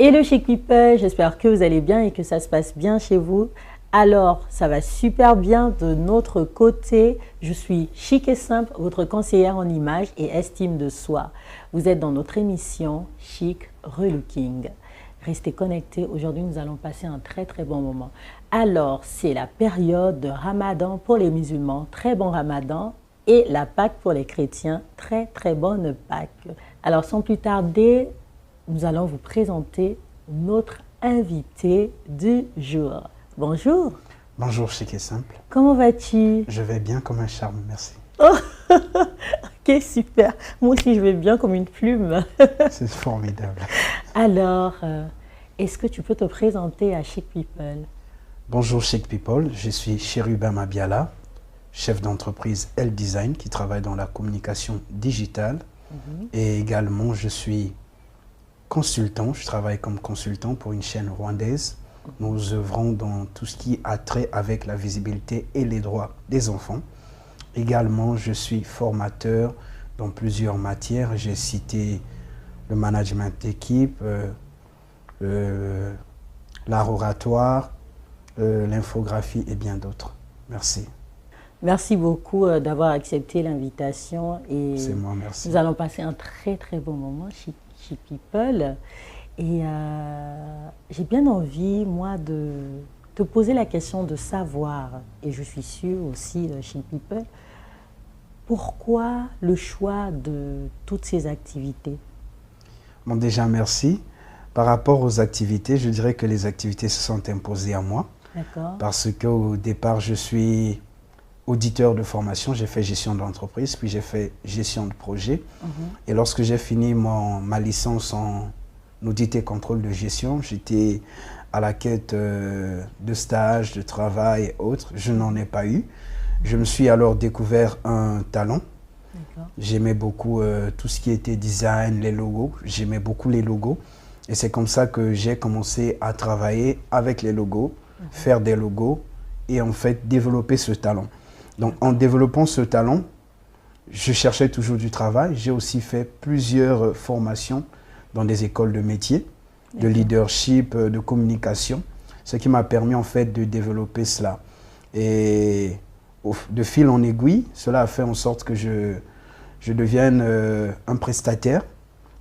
Hello Chic People, j'espère que vous allez bien et que ça se passe bien chez vous. Alors, ça va super bien de notre côté. Je suis chic et simple, votre conseillère en image et estime de soi. Vous êtes dans notre émission Chic Relooking. Restez connectés, aujourd'hui nous allons passer un très bon moment. Alors, c'est la période de Ramadan pour les musulmans, très bon Ramadan, et la Pâque pour les chrétiens, très bonne Pâque. Alors, sans plus tarder, nous allons vous présenter notre invité du jour. Bonjour. Bonjour, chic et simple. Comment vas-tu? Je vais bien comme un charme, merci. Oh, ok, super. Moi aussi, je vais bien comme une plume. C'est formidable. Alors, est-ce que tu peux te présenter à Chic People? Bonjour, chic people. Je suis Chérubin Mabiala, chef d'entreprise L Design qui travaille dans la communication digitale. Et également, je suis consultant. Je travaille comme consultant pour une chaîne rwandaise. Nous œuvrons dans tout ce qui a trait avec la visibilité et les droits des enfants. Également, je suis formateur dans plusieurs matières. J'ai cité le management d'équipe, l'art oratoire, l'infographie et bien d'autres. Merci. Merci beaucoup d'avoir accepté l'invitation. C'est moi, merci. Nous allons passer un très bon moment chez People. Et j'ai bien envie, moi, de te poser la question de savoir, et je suis sûre aussi chez People, pourquoi le choix de toutes ces activités? Bon, déjà, merci. Par rapport aux activités, je dirais que les activités se sont imposées à moi. D'accord. Parce qu'au départ, je suis auditeur de formation, j'ai fait gestion d'entreprise, puis j'ai fait gestion de projet. Et lorsque j'ai fini ma licence en audit et contrôle de gestion, j'étais à la quête de stages, de travail et autres. Je n'en ai pas eu. Je me suis alors découvert un talent. J'aimais beaucoup tout ce qui était design, les logos. J'aimais beaucoup les logos. Et c'est comme ça que j'ai commencé à travailler avec les logos, faire des logos et en fait développer ce talent. Donc en développant ce talent, je cherchais toujours du travail. J'ai aussi fait plusieurs formations dans des écoles de métier, de leadership, de communication, ce qui m'a permis en fait de développer cela. Et de fil en aiguille, cela a fait en sorte que je devienne un prestataire.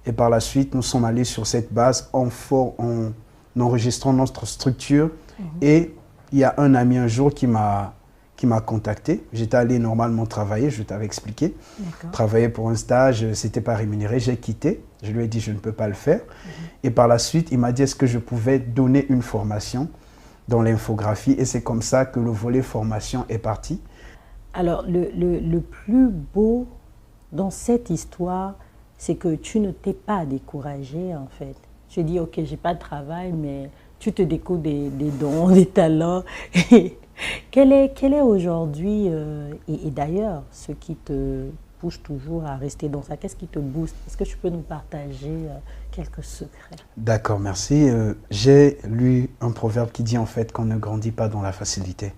Et par la suite, nous sommes allés sur cette base en enregistrant notre structure. Et il y a un ami un jour qui m'a contacté. J'étais allé normalement travailler, je t'avais expliqué. Travailler pour un stage, c'était pas rémunéré. J'ai quitté. Je lui ai dit je ne peux pas le faire. Et par la suite, il m'a dit est-ce que je pouvais donner une formation dans l'infographie. Et c'est comme ça que le volet formation est parti. Alors, le plus beau dans cette histoire, c'est que tu ne t'es pas découragé en fait. Tu dis ok, j'ai pas de travail, mais tu te découvres des dons, des talents. Quel est aujourd'hui, et d'ailleurs, ce qui te pousse toujours à rester dans ça? Qu'est-ce qui te booste? Est-ce que tu peux nous partager quelques secrets? D'accord, merci. J'ai lu un proverbe qui dit en fait qu'on ne grandit pas dans la facilité.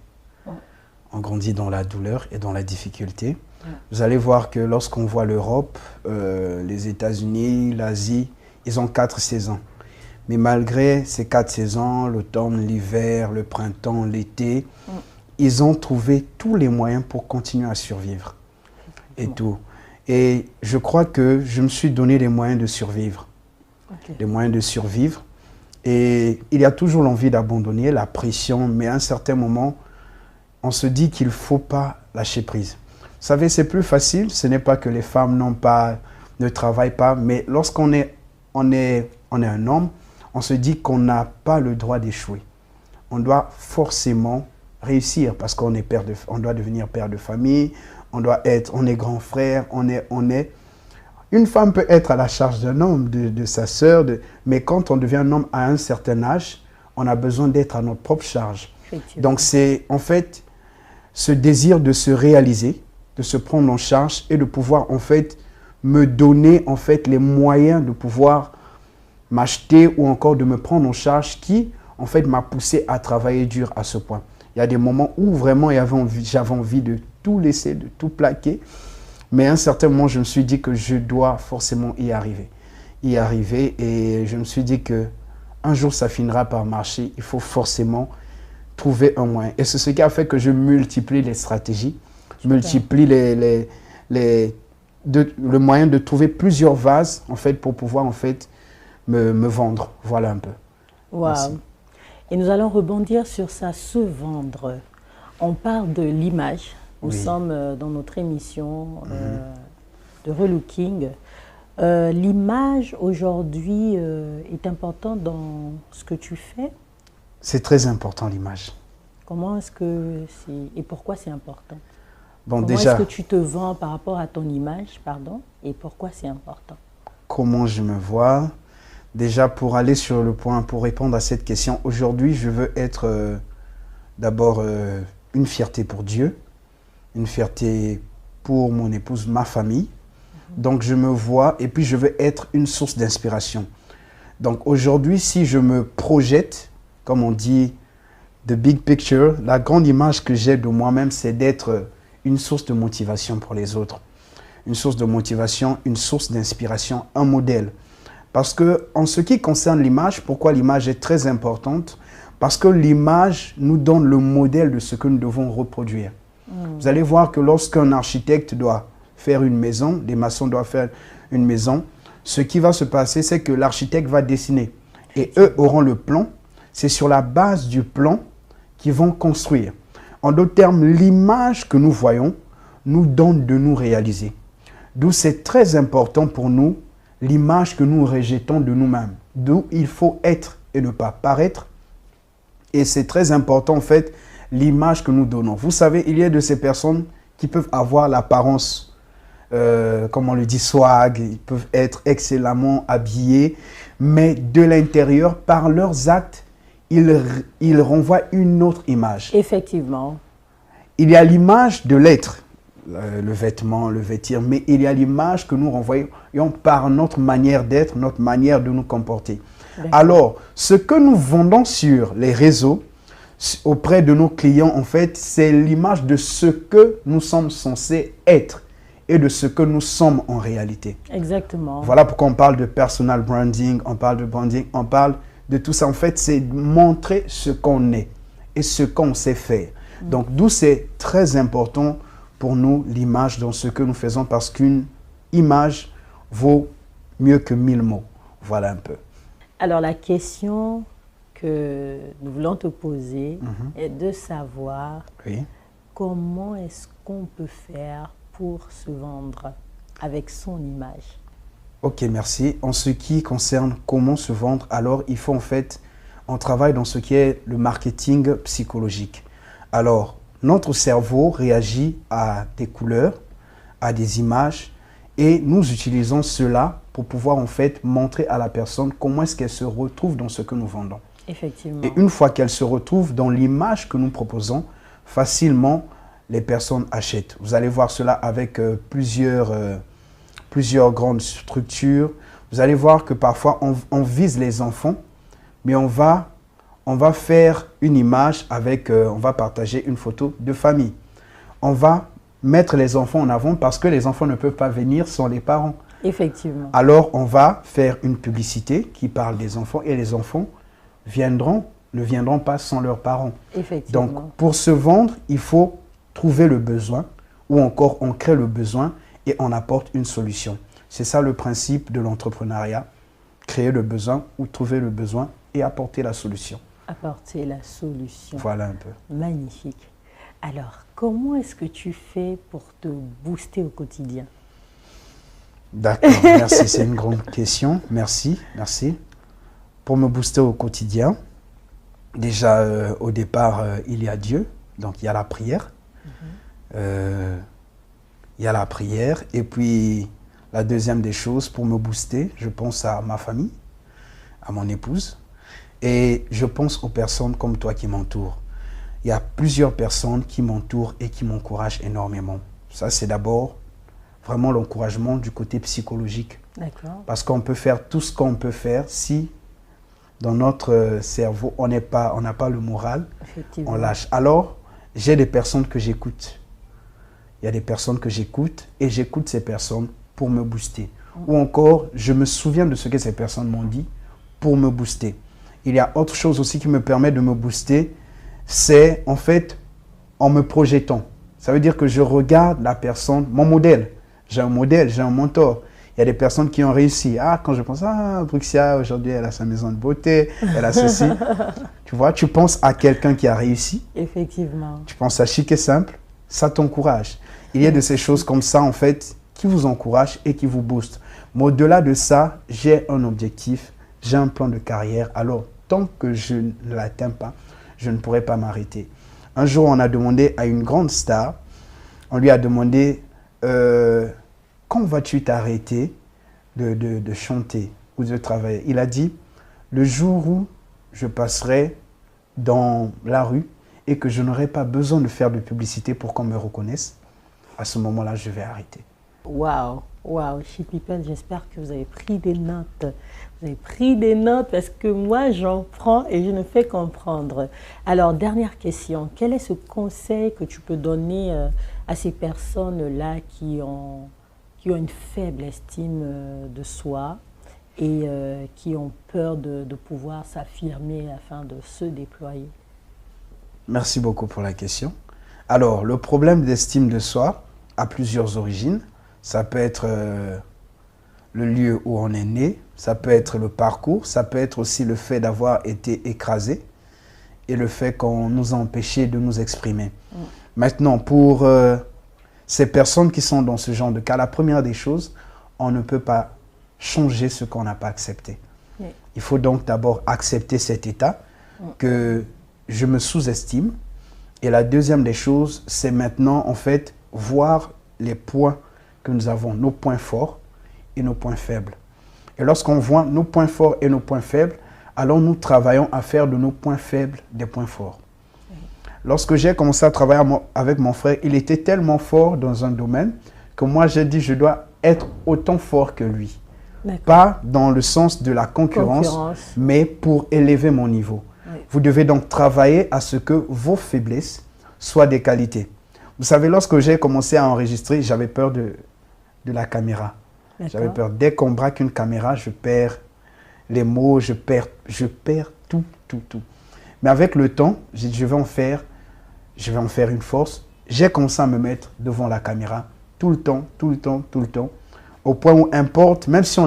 On grandit dans la douleur et dans la difficulté. Vous allez voir que lorsqu'on voit l'Europe, les États-Unis, l'Asie, ils ont 4 saisons. Mais malgré ces 4 saisons, l'automne, l'hiver, le printemps, l'été, ils ont trouvé tous les moyens pour continuer à survivre. Et tout. Et je crois que je me suis donné les moyens de survivre. Les moyens de survivre. Et il y a toujours l'envie d'abandonner, la pression, mais à un certain moment, on se dit qu'il ne faut pas lâcher prise. Vous savez, c'est plus facile. Ce n'est pas que les femmes ne travaillent pas, mais lorsqu'on est un homme, on se dit qu'on n'a pas le droit d'échouer. On doit forcément réussir parce qu'on doit devenir père de famille, on est grand frère, Une femme peut être à la charge d'un homme, de sa sœur, mais quand on devient un homme à un certain âge, on a besoin d'être à notre propre charge. Donc c'est en fait ce désir de se réaliser, de se prendre en charge et de pouvoir en fait me donner en fait les moyens de pouvoir m'acheter ou encore de me prendre en charge qui en fait m'a poussé à travailler dur à ce point. Il y a des moments où vraiment j'avais envie de tout laisser, de tout plaquer. Mais à un certain moment, je me suis dit que je dois forcément y arriver. Et je me suis dit que un jour ça finira par marcher. Il faut forcément trouver un moyen. Et c'est ce qui a fait que je multiplie les stratégies, multiplie le moyen de trouver plusieurs vases en fait, pour pouvoir en fait, me vendre. Voilà un peu. Wow. Et nous allons rebondir sur ça, se vendre. On parle de l'image. Nous sommes dans notre émission de relooking. L'image aujourd'hui est importante dans ce que tu fais? C'est très important l'image. Comment est-ce que c'est et pourquoi c'est important? Bon, comment déjà, est-ce que tu te vends par rapport à ton image, pardon, et pourquoi c'est important? Comment je me vois? Déjà, pour aller sur le point, pour répondre à cette question, aujourd'hui, je veux être d'abord une fierté pour Dieu, une fierté pour mon épouse, ma famille. Donc, je me vois et puis je veux être une source d'inspiration. Donc, aujourd'hui, si je me projette, comme on dit, the big picture, la grande image que j'ai de moi-même, c'est d'être une source de motivation pour les autres. Une source de motivation, une source d'inspiration, un modèle. Parce que, en ce qui concerne l'image, pourquoi l'image est très importante? Parce que l'image nous donne le modèle de ce que nous devons reproduire. Vous allez voir que lorsqu'un architecte doit faire une maison, des maçons doivent faire une maison, ce qui va se passer, c'est que l'architecte va dessiner. Et eux auront le plan. C'est sur la base du plan qu'ils vont construire. En d'autres termes, l'image que nous voyons nous donne de nous réaliser. D'où c'est très important pour nous, l'image que nous rejetons de nous-mêmes. D'où il faut être et ne pas paraître. Et c'est très important, en fait, l'image que nous donnons. Vous savez, il y a de ces personnes qui peuvent avoir l'apparence, comme on le dit, swag, ils peuvent être excellemment habillés, mais de l'intérieur, par leurs actes, ils renvoient une autre image. Effectivement. Il y a l'image de l'être, le vêtement, le vêtir, mais il y a l'image que nous renvoyons par notre manière d'être, notre manière de nous comporter. Alors, ce que nous vendons sur les réseaux, auprès de nos clients, en fait, c'est l'image de ce que nous sommes censés être et de ce que nous sommes en réalité. Exactement. Voilà pourquoi on parle de personal branding, on parle de branding, on parle de tout ça. En fait, c'est montrer ce qu'on est et ce qu'on sait faire. Donc, d'où c'est très important pour nous, l'image dans ce que nous faisons, parce qu'une image vaut mieux que 1000 mots. Voilà un peu. Alors, la question que nous voulons te poser est de savoir comment est-ce qu'on peut faire pour se vendre avec son image. Ok, merci. En ce qui concerne comment se vendre, alors il faut en fait, on travaille dans ce qui est le marketing psychologique. Alors, notre cerveau réagit à des couleurs, à des images, et nous utilisons cela pour pouvoir en fait montrer à la personne comment est-ce qu'elle se retrouve dans ce que nous vendons. Effectivement. Et une fois qu'elle se retrouve dans l'image que nous proposons, facilement les personnes achètent. Vous allez voir cela avec plusieurs grandes structures. Vous allez voir que parfois on vise les enfants, mais on va faire une image avec, on va partager une photo de famille. On va mettre les enfants en avant parce que les enfants ne peuvent pas venir sans les parents. Effectivement. Alors, on va faire une publicité qui parle des enfants et les enfants ne viendront pas sans leurs parents. Effectivement. Donc, pour se vendre, il faut trouver le besoin ou encore on crée le besoin et on apporte une solution. C'est ça le principe de l'entrepreneuriat. Créer le besoin ou trouver le besoin et apporter la solution. Apporter la solution. Voilà un peu. Magnifique. Alors, comment est-ce que tu fais pour te booster au quotidien? D'accord, merci. C'est une grande question. Merci, merci. Pour me booster au quotidien, déjà au départ, il y a Dieu, donc il y a la prière. Il y a la prière. Et puis, la deuxième des choses, pour me booster, je pense à ma famille, à mon épouse. Et je pense aux personnes comme toi qui m'entourent. Il y a plusieurs personnes qui m'entourent et qui m'encouragent énormément. Ça, c'est d'abord vraiment l'encouragement du côté psychologique. D'accord. Parce qu'on peut faire tout ce qu'on peut faire si dans notre cerveau, on n'a pas le moral, on lâche. Alors, j'ai des personnes que j'écoute. Il y a des personnes que j'écoute et j'écoute ces personnes pour me booster. Ou encore, je me souviens de ce que ces personnes m'ont dit pour me booster. il y a autre chose aussi qui me permet de me booster, c'est en fait en me projetant. Ça veut dire que je regarde la personne, mon modèle. J'ai un modèle, j'ai un mentor. Il y a des personnes qui ont réussi. Ah, quand je pense, ah, Bruxia, aujourd'hui, elle a sa maison de beauté, elle a ceci. Tu vois, tu penses à quelqu'un qui a réussi. Effectivement. Tu penses à Chic et Simple, ça t'encourage. Il y a de ces choses comme ça, en fait, qui vous encouragent et qui vous boostent. Mais au-delà de ça, j'ai un objectif, j'ai un plan de carrière. Alors, tant que je ne l'atteins pas, je ne pourrai pas m'arrêter. Un jour, on a demandé à une grande star, on lui a demandé, quand vas-tu t'arrêter de chanter ou de travailler? Il a dit, le jour où je passerai dans la rue et que je n'aurai pas besoin de faire de publicité pour qu'on me reconnaisse, à ce moment-là, je vais arrêter. Waouh, waouh, Chic People, j'espère que vous avez pris des notes. Vous avez pris des notes parce que moi, j'en prends et je ne fais qu'en prendre. Alors, dernière question, quel est ce conseil que tu peux donner à ces personnes-là qui ont une faible estime de soi et qui ont peur de pouvoir s'affirmer afin de se déployer? Merci beaucoup pour la question. Alors, le problème d'estime de soi a plusieurs origines. Ça peut être le lieu où on est né, ça peut être le parcours, ça peut être aussi le fait d'avoir été écrasé et le fait qu'on nous a empêchés de nous exprimer. Maintenant, pour ces personnes qui sont dans ce genre de cas, la première des choses, on ne peut pas changer ce qu'on n'a pas accepté. Oui. Il faut donc d'abord accepter cet état que je me sous-estime. Et la deuxième des choses, c'est maintenant en fait voir les points que nous avons, nos points forts et nos points faibles. Et lorsqu'on voit nos points forts et nos points faibles, alors nous travaillons à faire de nos points faibles des points forts. Oui. Lorsque j'ai commencé à travailler avec mon frère, il était tellement fort dans un domaine que moi j'ai dit je dois être autant fort que lui. Pas dans le sens de la concurrence, mais pour élever mon niveau. Oui. Vous devez donc travailler à ce que vos faiblesses soient des qualités. Vous savez, lorsque j'ai commencé à enregistrer, j'avais peur de la caméra. J'avais peur. Dès qu'on braque une caméra, je perds les mots, je perds tout. Mais avec le temps, j'ai dit, je vais en faire une force. J'ai commencé à me mettre devant la caméra tout le temps. Au point où importe, même si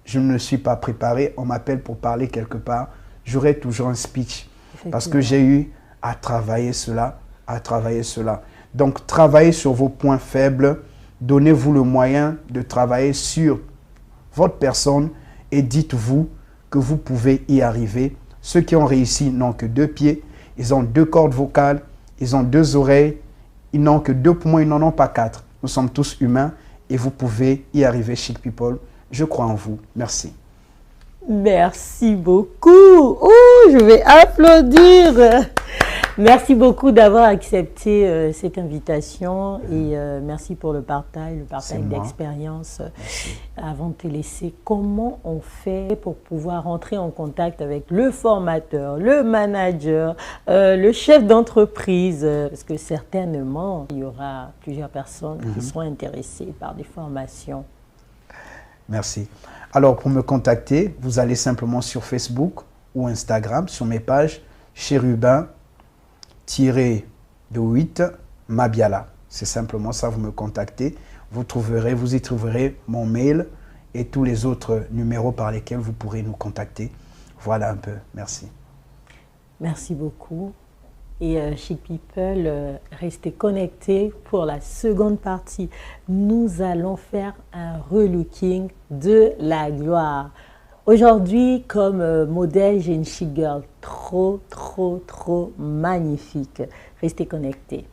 je ne suis pas préparé, on m'appelle pour parler quelque part, j'aurai toujours un speech. Parce que j'ai eu à travailler cela. Donc, travaillez sur vos points faibles. Donnez-vous le moyen de travailler sur votre personne et dites-vous que vous pouvez y arriver. Ceux qui ont réussi n'ont que 2 pieds, ils ont 2 cordes vocales, ils ont 2 oreilles, ils n'ont que 2 poumons, ils n'en ont pas 4. Nous sommes tous humains et vous pouvez y arriver, Chic People. Je crois en vous. Merci. Merci beaucoup. Oh, je vais applaudir. Merci beaucoup d'avoir accepté cette invitation et merci pour le partage d'expérience. Avant de te laisser, comment on fait pour pouvoir rentrer en contact avec le formateur, le manager, le chef d'entreprise? Parce que certainement, il y aura plusieurs personnes qui seront intéressées par des formations. Merci. Alors, pour me contacter, vous allez simplement sur Facebook ou Instagram, sur mes pages, Chérubin-8 Mabiala. C'est simplement ça, vous me contactez. Vous y trouverez mon mail et tous les autres numéros par lesquels vous pourrez nous contacter. Voilà un peu. Merci. Merci beaucoup. Et Chic People, restez connectés pour la seconde partie. Nous allons faire un relooking de la gloire. Aujourd'hui, comme modèle, j'ai une chic girl trop magnifique. Restez connectés.